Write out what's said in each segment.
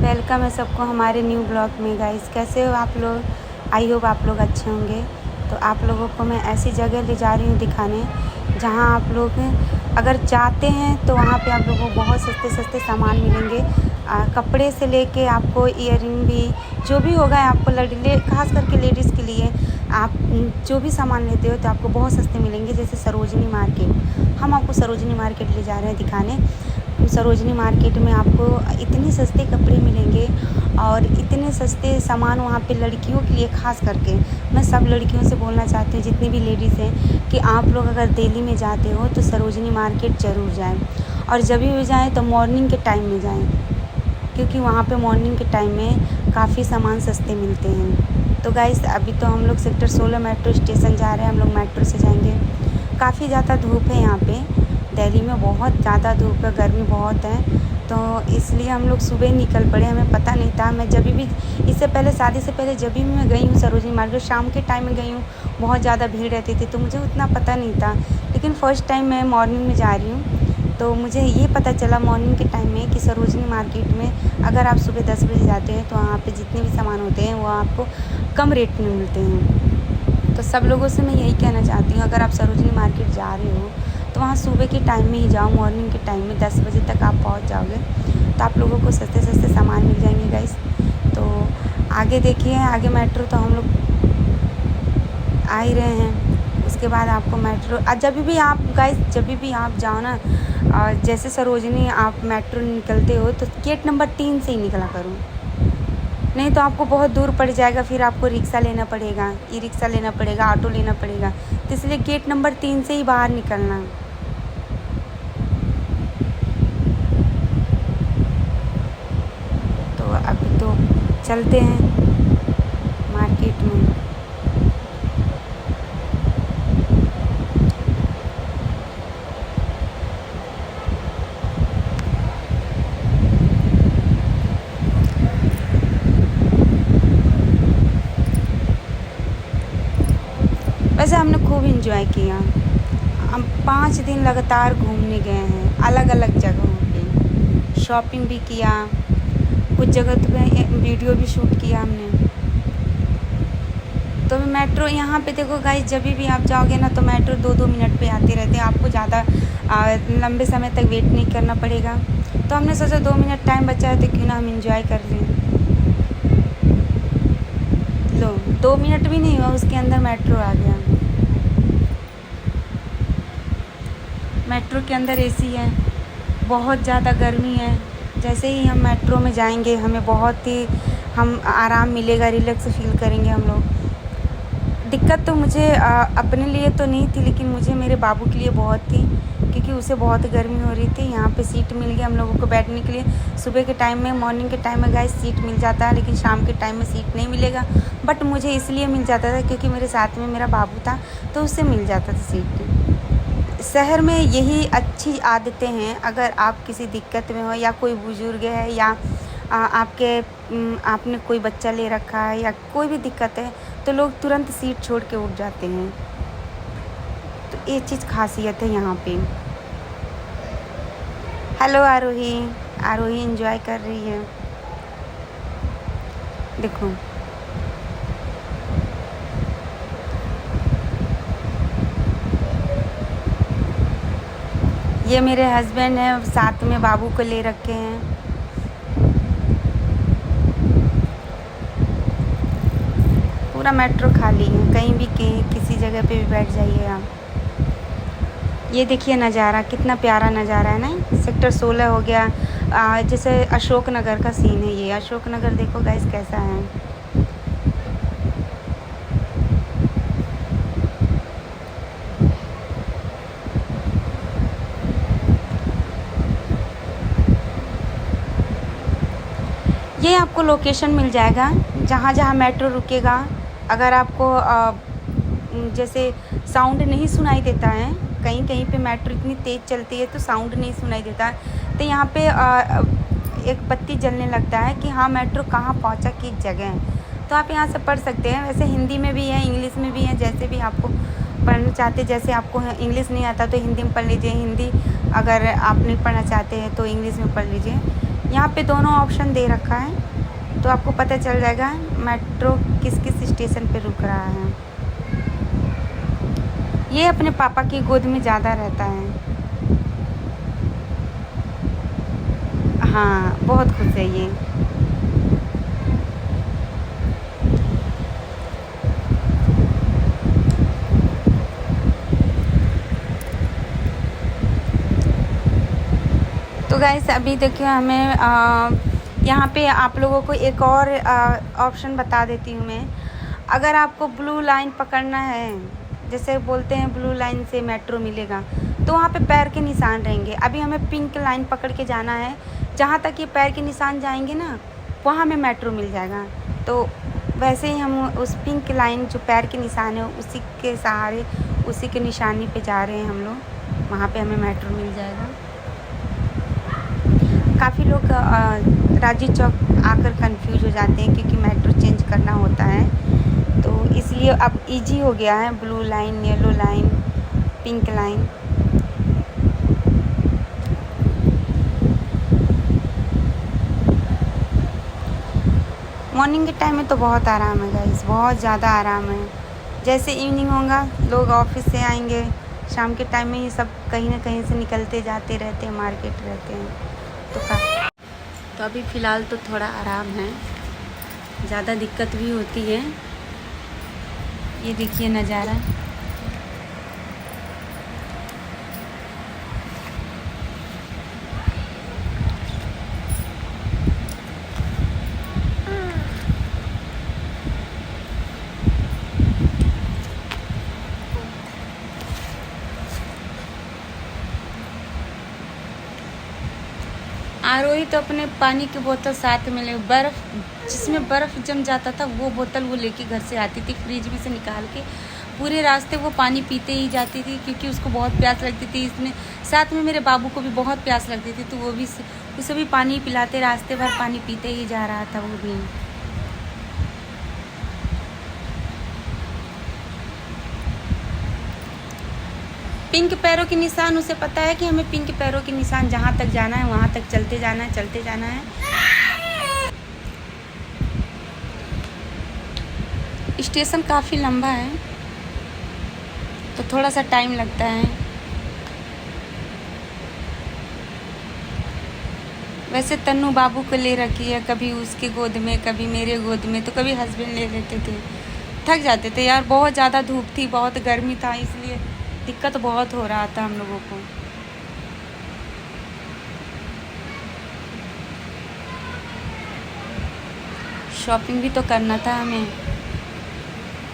Welcome है सबको हमारे न्यू ब्लॉग में। गाइस कैसे हो आप लोग? आई होप आप लोग अच्छे होंगे। तो आप लोगों को मैं ऐसी जगह ले जा रही हूँ दिखाने जहाँ आप लोग अगर जाते हैं तो वहाँ पे आप लोगों को बहुत सस्ते सस्ते सामान मिलेंगे। कपड़े से लेके आपको ईयरिंग भी जो भी होगा आपको खास करके लेडीज़ के लिए आप जो भी सामान लेते हो तो आपको बहुत सस्ते मिलेंगे। जैसे सरोजनी मार्केट, हम आपको सरोजनी मार्केट ले जा रहे हैं दिखाने। सरोजनी मार्केट में आपको इतने सस्ते कपड़े मिलेंगे और इतने सस्ते सामान वहाँ पे लड़कियों के लिए खास करके मैं सब लड़कियों से बोलना चाहती हूँ जितनी भी लेडीज़ हैं कि आप लोग अगर दिल्ली में जाते हो तो सरोजनी मार्केट ज़रूर जाएं। और जब भी जाएं तो मॉर्निंग के टाइम में जाएं, क्योंकि वहाँ पे मॉर्निंग के टाइम में काफ़ी सामान सस्ते मिलते हैं। तो गाइस अभी तो हम लोग सेक्टर 16 मेट्रो स्टेशन जा रहे हैं। हम लोग मेट्रो से जाएंगे। काफ़ी ज़्यादा धूप है यहाँ पे, दिल्ली में बहुत ज़्यादा धूप है, गर्मी बहुत है। तो इसलिए हम लोग सुबह निकल पड़े, हमें पता नहीं था। मैं जब भी इससे पहले शादी से पहले जब भी मैं गई हूँ सरोजनी मार्केट, शाम के टाइम में गई हूँ, बहुत ज़्यादा भीड़ रहती थी तो मुझे उतना पता नहीं था। लेकिन फ़र्स्ट टाइम मैं मॉर्निंग में जा रही हूँ तो मुझे ये पता चला मॉर्निंग के टाइम में कि सरोजनी मार्केट में अगर आप सुबह 10 बजे जाते हैं तो वहाँ पे जितने भी सामान होते हैं वो आपको कम रेट में मिलते हैं। तो सब लोगों से मैं यही कहना चाहती हूँ, अगर आप सरोजनी मार्केट जा रहे हो तो वहाँ सुबह के टाइम में ही जाओ। मॉर्निंग के टाइम में 10 बजे तक आप पहुँच जाओगे तो आप लोगों को सस्ते सस्ते सामान मिल जाएंगे गाइस। तो आगे देखिए, आगे मेट्रो तो हम लोग आ ही रहे हैं। उसके बाद आपको मेट्रो जब भी आप गाइस जब भी आप जाओ ना, जैसे सरोजनी आप मेट्रो निकलते हो तो गेट नंबर 3 से ही निकला करो, नहीं तो आपको बहुत दूर पड़ जाएगा। फिर आपको रिक्शा लेना पड़ेगा, ई रिक्शा लेना पड़ेगा, ऑटो लेना पड़ेगा। तो इसलिए गेट नंबर 3 से ही बाहर निकलना। तो अभी तो चलते हैं मार्केट में। वैसे हमने खूब इंजॉय किया। हम 5 दिन लगातार घूमने गए हैं, अलग अलग जगहों पे शॉपिंग भी किया, कुछ जगह पे वीडियो भी शूट किया हमने। तो मेट्रो यहाँ पे देखो गाइस, जब भी आप जाओगे ना तो मेट्रो 2-2 मिनट पे आते रहते हैं। आपको ज़्यादा लंबे समय तक वेट नहीं करना पड़ेगा। तो हमने सोचा 2 मिनट टाइम बचा है तो क्यों ना हम इंजॉय कर लें। लो 2 मिनट भी नहीं हुआ उसके अंदर मेट्रो आ गया। मेट्रो के अंदर एसी है, बहुत ज़्यादा गर्मी है। जैसे ही हम मेट्रो में जाएंगे हमें बहुत ही आराम मिलेगा, रिलैक्स फील करेंगे हम लोग। दिक्कत तो मुझे अपने लिए तो नहीं थी, लेकिन मुझे मेरे बाबू के लिए बहुत थी, क्योंकि उसे बहुत गर्मी हो रही थी। यहाँ पे सीट मिल गया हम लोगों को बैठने के लिए। सुबह के टाइम में, मॉर्निंग के टाइम में गाइस सीट मिल जाता है, लेकिन शाम के टाइम में सीट नहीं मिलेगा। बट मुझे इसलिए मिल जाता था क्योंकि मेरे साथ में मेरा बाबू था तो उससे मिल जाता था सीट। शहर में यही अच्छी आदतें हैं। अगर आप किसी दिक्कत में हो या कोई बुजुर्ग है या आपने कोई बच्चा ले रखा है या कोई भी दिक्कत है तो लोग तुरंत सीट छोड़ के उठ जाते हैं। तो ये चीज़ खासियत है यहाँ पे। हेलो आरोही, आरोही एंजॉय कर रही है, देखो। ये मेरे हस्बैंड हैं, साथ में बाबू को ले रखे हैं। पूरा मेट्रो खाली है, कहीं भी किसी जगह पे भी बैठ जाइए आप। ये देखिए नज़ारा, कितना प्यारा नज़ारा है ना। सेक्टर 16 हो गया, जैसे अशोक नगर का सीन है ये। अशोक नगर देखो गाइस कैसा है। ये आपको लोकेशन मिल जाएगा जहाँ जहाँ मेट्रो रुकेगा। अगर आपको जैसे साउंड नहीं सुनाई देता है, कहीं कहीं पे मेट्रो इतनी तेज़ चलती है तो साउंड नहीं सुनाई देता है, तो यहाँ पे एक बत्ती जलने लगता है कि हाँ मेट्रो कहाँ पहुँचा, किस जगह है। तो आप यहाँ से पढ़ सकते हैं। वैसे हिंदी में भी है, इंग्लिश में भी है, जैसे भी आपको पढ़ना चाहते। जैसे आपको इंग्लिश नहीं आता तो हिंदी में पढ़ लीजिए, हिंदी अगर आप नहीं पढ़ना चाहते हैं तो इंग्लिश में पढ़ लीजिए। यहाँ पे दोनों ऑप्शन दे रखा है, तो आपको पता चल जाएगा मेट्रो किस किस स्टेशन पे रुक रहा है। ये अपने पापा की गोद में ज़्यादा रहता है। हाँ, बहुत खुश है ये। तो गाइस अभी देखिए हमें यहाँ पे आप लोगों को एक और ऑप्शन बता देती हूँ मैं। अगर आपको ब्लू लाइन पकड़ना है, जैसे बोलते हैं ब्लू लाइन से मेट्रो मिलेगा, तो वहाँ पे पैर के निशान रहेंगे। अभी हमें पिंक लाइन पकड़ के जाना है, जहाँ तक ये पैर के निशान जाएंगे ना, वहाँ हमें मेट्रो मिल जाएगा। तो वैसे ही हम उस पिंक लाइन जो पैर के निशान है उसी के सहारे, उसी के निशानी पे जा रहे हैं हम लोग, वहाँ पे हमें मेट्रो मिल जाएगा। काफ़ी लोग राजू चौक आकर कंफ्यूज हो जाते हैं क्योंकि मेट्रो चेंज करना होता है, तो इसलिए अब इजी हो गया है। Blue line, yellow line, pink line. Morning के टाइम में तो बहुत आराम है गाइस, बहुत ज़्यादा आराम है। जैसे इवनिंग होगा, लोग ऑफिस से आएंगे, शाम के टाइम में ये सब कहीं ना कहीं से निकलते जाते रहते हैं, मार्केट रहते हैं, तो अभी फ़िलहाल तो थोड़ा आराम है, ज़्यादा दिक्कत भी होती है। ये देखिए नज़ारा। आरोही तो अपने पानी की बोतल साथ में ले, बर्फ़ जिसमें बर्फ़ जम जाता था वो बोतल वो लेके घर से आती थी, फ्रिज में से निकाल के पूरे रास्ते वो पानी पीते ही जाती थी, क्योंकि उसको बहुत प्यास लगती थी। इसमें साथ में मेरे बाबू को भी बहुत प्यास लगती थी, तो वो भी उसे भी पानी पिलाते, रास्ते भर पानी पीते ही जा रहा था वो भी। पिंक पैरों के निशान, उसे पता है कि हमें पिंक पैरों के निशान जहाँ तक जाना है वहाँ तक चलते जाना है, चलते जाना है। स्टेशन काफ़ी लंबा है, तो थोड़ा सा टाइम लगता है। वैसे तन्नू बाबू को ले रखी है, कभी उसके गोद में, कभी मेरे गोद में, तो कभी हस्बैंड ले लेते थे। थक जाते थे यार, बहुत ज़्यादा धूप थी, बहुत गर्मी था, इसलिए दिक्कत बहुत हो रहा था हम लोगों को। शॉपिंग भी तो करना था हमें,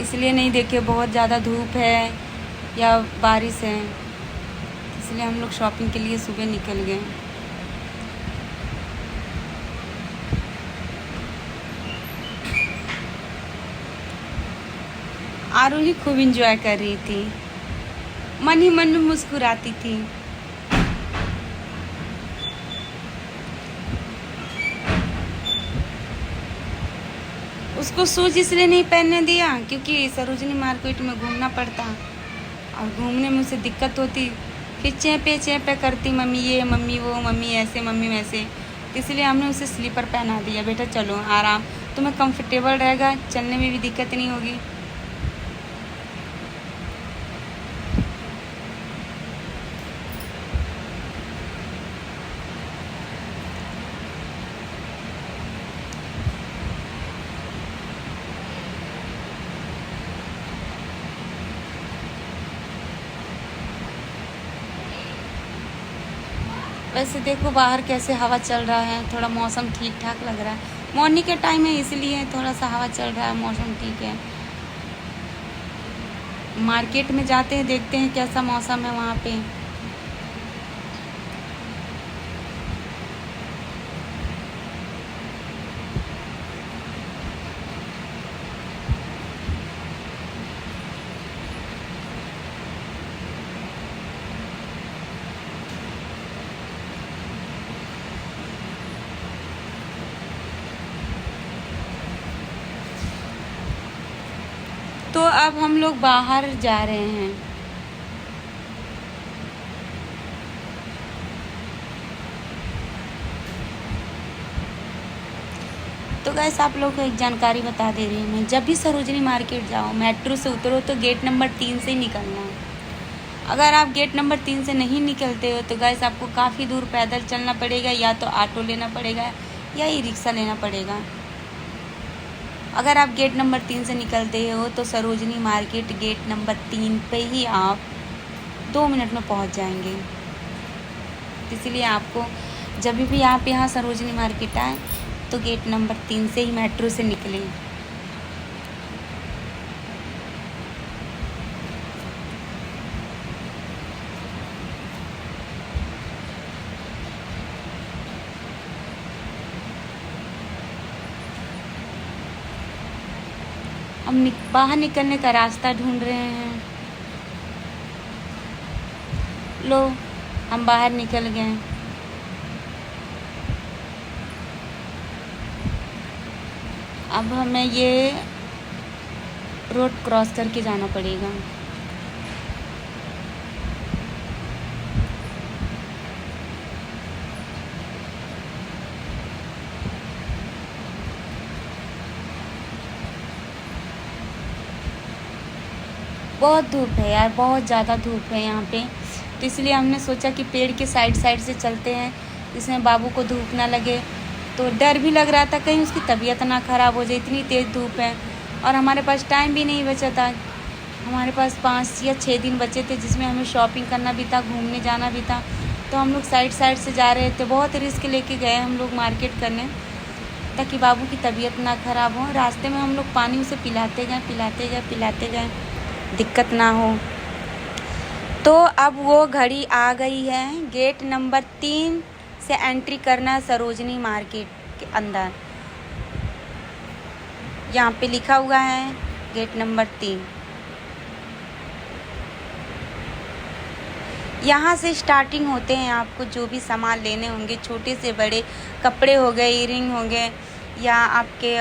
इसलिए नहीं देखे बहुत ज़्यादा धूप है या बारिश है, इसलिए हम लोग शॉपिंग के लिए सुबह निकल गए। आरोही खूब इंजॉय कर रही थी, मन ही मन में मुस्कुराती थी। उसको शूज इसलिए नहीं पहनने दिया क्योंकि सरोजनी मार्केट में घूमना पड़ता और घूमने में उसे दिक्कत होती, फिर चेपे करती, मम्मी ये, मम्मी वो, मम्मी ऐसे, मम्मी वैसे। इसलिए हमने उसे स्लीपर पहना दिया, बेटा चलो आराम, तुम्हें कंफर्टेबल रहेगा, चलने में भी दिक्कत नहीं होगी। वैसे देखो बाहर कैसे हवा चल रहा है, थोड़ा मौसम ठीक ठाक लग रहा है। मॉर्निंग के टाइम है इसलिए थोड़ा सा हवा चल रहा है, मौसम ठीक है। मार्केट में जाते हैं, देखते हैं कैसा मौसम है वहाँ पे। तो अब हम लोग बाहर जा रहे हैं। तो गैस आप लोग को एक जानकारी बता दे रही हूँ मैं, जब भी सरोजनी मार्केट जाओ मेट्रो से उतरो तो गेट नंबर 3 से ही निकलना है। अगर आप गेट नंबर 3 से नहीं निकलते हो तो गैस आपको काफ़ी दूर पैदल चलना पड़ेगा, या तो ऑटो लेना पड़ेगा या ई रिक्शा लेना पड़ेगा। अगर आप गेट नंबर 3 से निकलते हो तो सरोजनी मार्केट गेट नंबर 3 पे ही आप 2 मिनट में पहुंच जाएंगे। इसलिए आपको जब भी आप यहाँ सरोजनी मार्केट आए तो गेट नंबर 3 से ही मेट्रो से निकलें। हम बाहर निकलने का रास्ता ढूंढ रहे हैं। लो, हम बाहर निकल गए। अब हमें ये रोड क्रॉस करके जाना पड़ेगा। बहुत धूप है यार, बहुत ज़्यादा धूप है यहाँ पे, तो इसलिए हमने सोचा कि पेड़ के साइड साइड से चलते हैं, जिसमें बाबू को धूप ना लगे। तो डर भी लग रहा था कहीं उसकी तबीयत ना ख़राब हो जाए, इतनी तेज़ धूप है। और हमारे पास टाइम भी नहीं बचा था, हमारे पास 5 या 6 दिन बचे थे, जिसमें हमें शॉपिंग करना भी था, घूमने जाना भी था। तो हम लोग साइड साइड से जा रहे थे, बहुत रिस्क लेके गए हम लोग मार्केट करने, ताकि बाबू की तबीयत ना ख़राब हो। रास्ते में हम लोग पानी उसे पिलाते गए, दिक्कत ना हो। तो अब वो घड़ी आ गई है, गेट नंबर 3 से एंट्री करना है सरोजनी मार्केट के अंदर। यहाँ पे लिखा हुआ है गेट नंबर 3। यहाँ से स्टार्टिंग होते हैं, आपको जो भी सामान लेने होंगे, छोटे से बड़े कपड़े हो गए, ईयरिंग हो गए, या आपके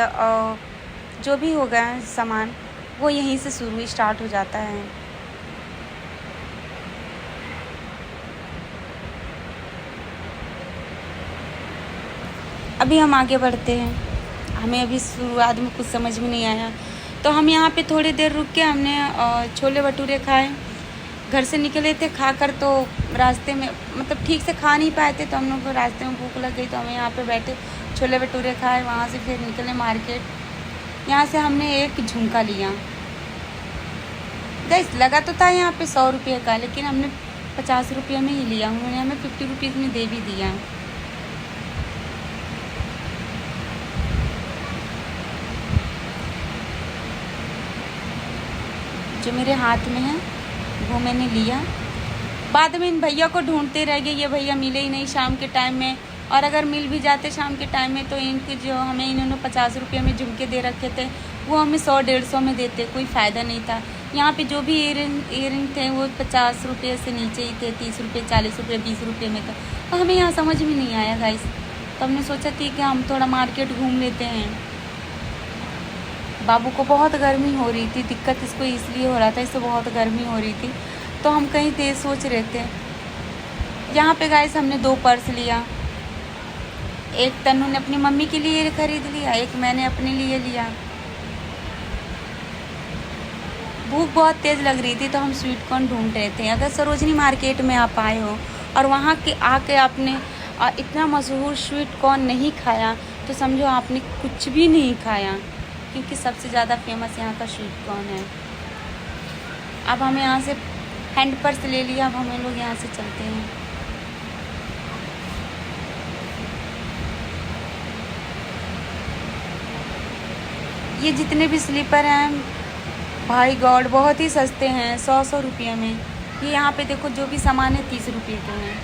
जो भी हो गए सामान, वो यहीं से शुरू स्टार्ट हो जाता है। अभी हम आगे बढ़ते हैं। हमें अभी शुरुआत में कुछ समझ में नहीं आया, तो हम यहाँ पे थोड़ी देर रुक के हमने छोले भटूरे खाए। घर से निकले थे खाकर, तो रास्ते में मतलब ठीक से खा नहीं पाए थे, तो हम लोग को रास्ते में भूख लग गई, तो हमें यहाँ पे बैठे छोले भटूरे खाए। वहाँ से फिर निकले मार्केट। यहाँ से हमने एक झुमका लिया। गैस लगा तो था यहाँ पे 100 रुपये का, लेकिन हमने 50 रुपये में ही लिया। उन्होंने हमें 50 रुपीज़ में दे भी दिया। जो मेरे हाथ में है वो मैंने लिया। बाद में इन भैया को ढूंढते रह गए, ये भैया मिले ही नहीं शाम के टाइम में, और अगर मिल भी जाते शाम के टाइम में तो इनके जो हमें इन्होंने 50 रुपये में झुमके दे रखे थे वो हमें 100-150 में देते, कोई फ़ायदा नहीं था। यहाँ पे जो भी ईयरिंग थे वो 50 रुपये से नीचे ही थे, 30 रुपये, 40 रुपये, 20 रुपये में था। तो हमें यहाँ समझ में नहीं आया गाइस, तो हमने सोचा थी कि हम थोड़ा मार्केट घूम लेते हैं। बाबू को बहुत गर्मी हो रही थी, दिक्कत इसको इसलिए हो रहा था, इससे बहुत गर्मी हो रही थी, तो हम कहीं तेज़ सोच रहे थे। यहाँ पे गाइस हमने 2 पर्स लिया, एक तन्नू ने अपनी मम्मी के लिए ख़रीद लिया, एक मैंने अपने लिए लिया। भूख बहुत तेज़ लग रही थी, तो हम स्वीट कॉर्न ढूंढ रहे थे। अगर सरोजनी मार्केट में आप आए हो और वहाँ के आके आपने इतना मशहूर स्वीट कॉर्न नहीं खाया, तो समझो आपने कुछ भी नहीं खाया, क्योंकि सबसे ज़्यादा फेमस यहाँ का स्वीट कॉर्न है। अब हमें यहाँ से हैंड पर्स ले लिया, अब हम लोग यहाँ से चलते हैं। ये जितने भी स्लीपर हैं भाई गॉड बहुत ही सस्ते हैं, 100 रुपये में। ये यहाँ पे देखो जो भी सामान है 30 रुपये के हैं।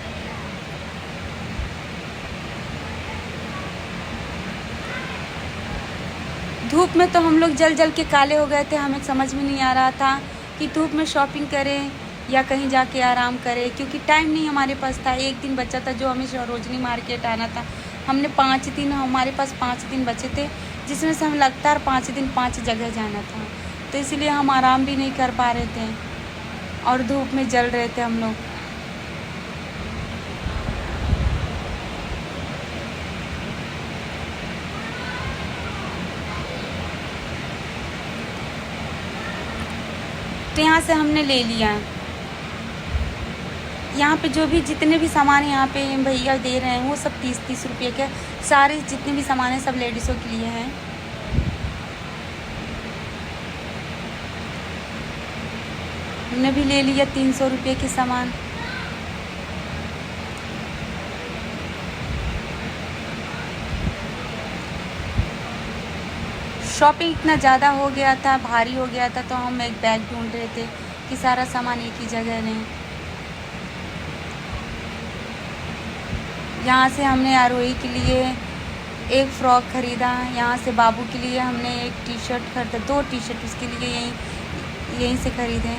धूप में तो हम लोग जल जल के काले हो गए थे, हमें समझ में नहीं आ रहा था कि धूप में शॉपिंग करें या कहीं जाके आराम करें, क्योंकि टाइम नहीं हमारे पास था। एक दिन बचा था जो हमें सरोजनी मार्केट आना था। हमने 5 दिन, हमारे पास 5 दिन बचे थे, जिसमें से हमें लगातार 5 दिन 5 जगह जाना था, तो इसलिए हम आराम भी नहीं कर पा रहे थे और धूप में जल रहे थे हम लोग। तो यहाँ से हमने ले लिया। यहाँ पे जो भी जितने भी सामान यहाँ पे भैया दे रहे हैं वो सब 30-30 रुपये के, सारे जितने भी सामान हैं सब लेडीज़ों के लिए हैं। हमने भी ले लिया 300 रुपये के सामान। शॉपिंग इतना ज़्यादा हो गया था, भारी हो गया था, तो हम एक बैग ढूंढ रहे थे कि सारा सामान एक ही जगह लें। यहाँ से हमने आरोही के लिए एक फ़्रॉक ख़रीदा, यहाँ से बाबू के लिए हमने एक टी शर्ट खरीदा, 2 टी शर्ट उसके लिए यहीं से ख़रीदे।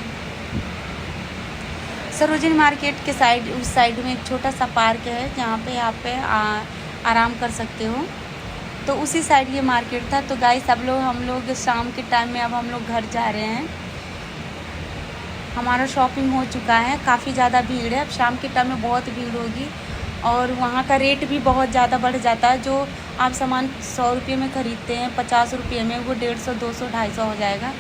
सरोजिनी मार्केट के साइड, उस साइड में एक छोटा सा पार्क है जहाँ पे आप आराम कर सकते हो, तो उसी साइड ये मार्केट था। तो गाइस हम लोग शाम के टाइम में अब हम लोग घर जा रहे हैं। हमारा शॉपिंग हो चुका है, काफ़ी ज़्यादा भीड़ है, अब शाम के टाइम में बहुत भीड़ होगी और वहाँ का रेट भी बहुत ज़्यादा बढ़ जाता है। जो आप सामान 100 रुपये में ख़रीदते हैं 50 रुपये में, वो 150, 200, 250 हो जाएगा।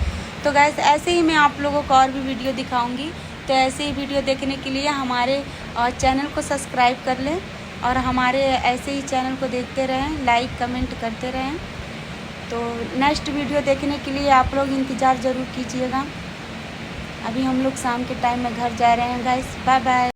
तो गाइस ऐसे ही मैं आप लोगों को और भी वीडियो दिखाऊंगी, तो ऐसे ही वीडियो देखने के लिए हमारे चैनल को सब्सक्राइब कर लें और हमारे ऐसे ही चैनल को देखते रहें, लाइक कमेंट करते रहें। तो नेक्स्ट वीडियो देखने के लिए आप लोग इंतज़ार ज़रूर कीजिएगा। अभी हम लोग शाम के टाइम में घर जा रहे हैं गाइस। Bye bye.